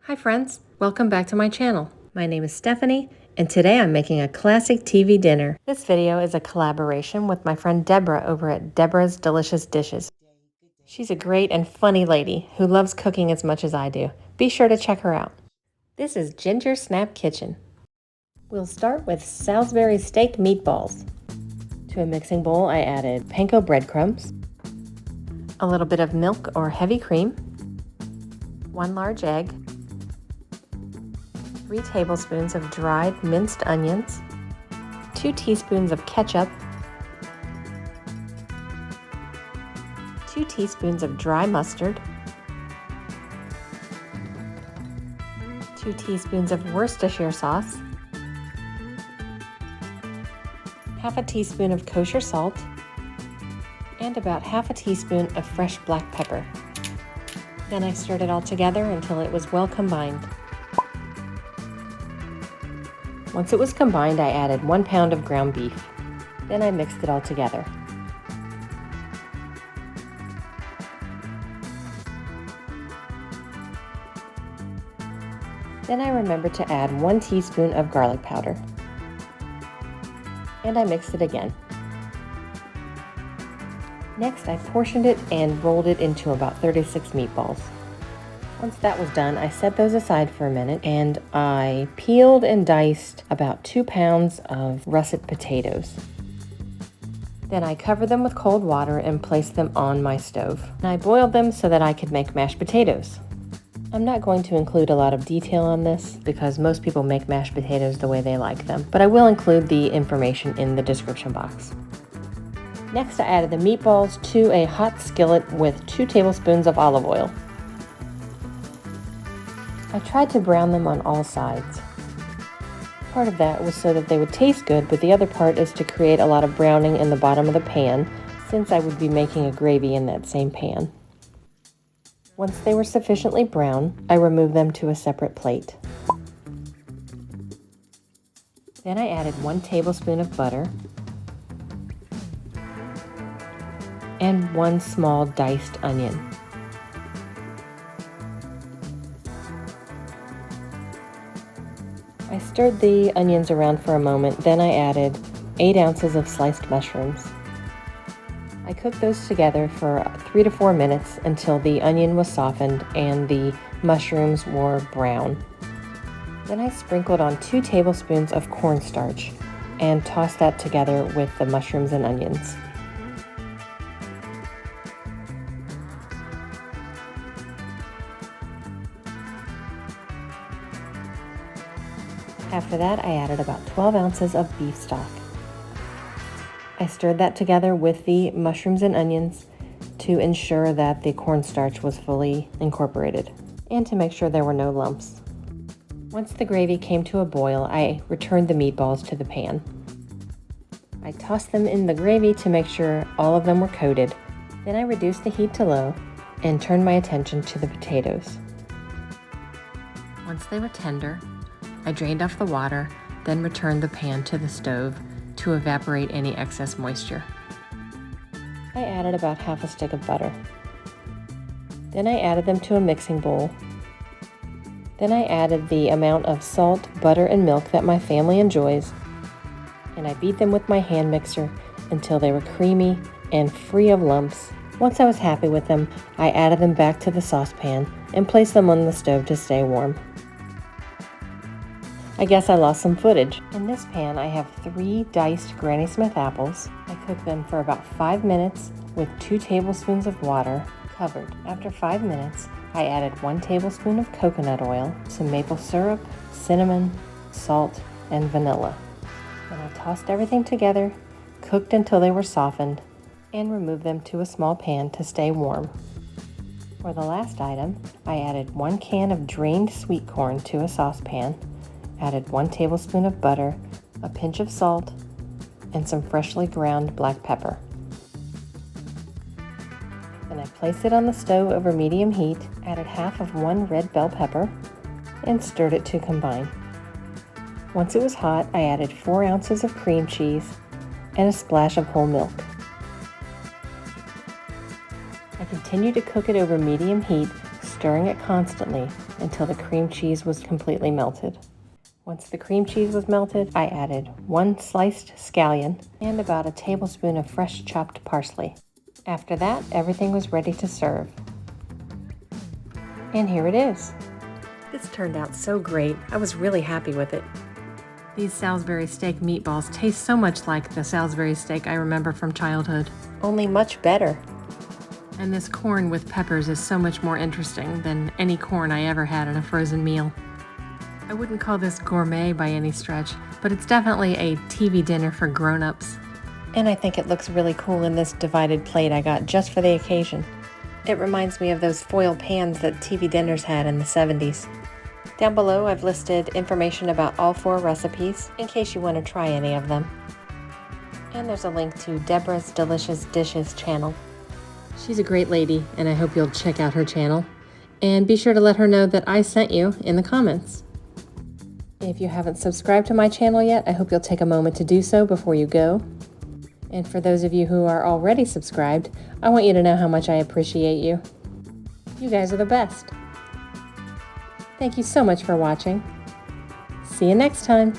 Hi friends, welcome back to my channel. My name is Stephanie, and today I'm making a classic TV dinner. This video is a collaboration with my friend Debra over at Debra's Delicious Dishes. She's a great and funny lady who loves cooking as much as I do. Be sure to check her out. This is Ginger Snap Kitchen. We'll start with Salisbury steak meatballs. To a mixing bowl, I added panko breadcrumbs, a little bit of milk or heavy cream, 1 large egg, 3 tablespoons of dried minced onions, 2 teaspoons of ketchup, 2 teaspoons of dry mustard, 2 teaspoons of Worcestershire sauce, half a teaspoon of kosher salt, and about half a teaspoon of fresh black pepper. Then I stirred it all together until it was well combined. Once it was combined, I added 1 pound of ground beef. Then I mixed it all together. Then I remembered to add 1 teaspoon of garlic powder. And I mixed it again. Next, I portioned it and rolled it into about 36 meatballs. Once that was done, I set those aside for a minute and I peeled and diced about 2 pounds of russet potatoes. Then I covered them with cold water and placed them on my stove. And I boiled them so that I could make mashed potatoes. I'm not going to include a lot of detail on this because most people make mashed potatoes the way they like them, but I will include the information in the description box. Next, I added the meatballs to a hot skillet with 2 tablespoons of olive oil. I tried to brown them on all sides. Part of that was so that they would taste good, but the other part is to create a lot of browning in the bottom of the pan, since I would be making a gravy in that same pan. Once they were sufficiently brown, I removed them to a separate plate. Then I added 1 tablespoon of butter and 1 small diced onion. I stirred the onions around for a moment, then I added 8 ounces of sliced mushrooms. I cooked those together for 3 to 4 minutes until the onion was softened and the mushrooms were brown. Then I sprinkled on 2 tablespoons of cornstarch and tossed that together with the mushrooms and onions. After that, I added about 12 ounces of beef stock. I stirred that together with the mushrooms and onions to ensure that the cornstarch was fully incorporated and to make sure there were no lumps. Once the gravy came to a boil, I returned the meatballs to the pan. I tossed them in the gravy to make sure all of them were coated. Then I reduced the heat to low and turned my attention to the potatoes. Once they were tender, I drained off the water, then returned the pan to the stove to evaporate any excess moisture. I added about half a stick of butter. Then I added them to a mixing bowl. Then I added the amount of salt, butter, and milk that my family enjoys, and I beat them with my hand mixer until they were creamy and free of lumps. Once I was happy with them, I added them back to the saucepan and placed them on the stove to stay warm. I guess I lost some footage. In this pan, I have 3 diced Granny Smith apples. I cooked them for about 5 minutes with 2 tablespoons of water covered. After 5 minutes, I added 1 tablespoon of coconut oil, some maple syrup, cinnamon, salt, and vanilla. Then I tossed everything together, cooked until they were softened, and removed them to a small pan to stay warm. For the last item, I added 1 can of drained sweet corn to a saucepan, added 1 tablespoon of butter, a pinch of salt, and some freshly ground black pepper. Then I placed it on the stove over medium heat, added half of 1 red bell pepper, and stirred it to combine. Once it was hot, I added 4 ounces of cream cheese and a splash of whole milk. I continued to cook it over medium heat, stirring it constantly until the cream cheese was completely melted. Once the cream cheese was melted, I added 1 sliced scallion and about a tablespoon of fresh chopped parsley. After that, everything was ready to serve. And here it is. This turned out so great. I was really happy with it. These Salisbury steak meatballs taste so much like the Salisbury steak I remember from childhood. Only much better. And this corn with peppers is so much more interesting than any corn I ever had in a frozen meal. I wouldn't call this gourmet by any stretch, but it's definitely a TV dinner for grown-ups. And I think it looks really cool in this divided plate I got just for the occasion. It reminds me of those foil pans that TV dinners had in the 70s. Down below, I've listed information about all 4 recipes in case you want to try any of them. And there's a link to Debra's Delicious Dishes channel. She's a great lady, and I hope you'll check out her channel. And be sure to let her know that I sent you in the comments. If you haven't subscribed to my channel yet, I hope you'll take a moment to do so before you go. And for those of you who are already subscribed, I want you to know how much I appreciate you. You guys are the best. Thank you so much for watching. See you next time.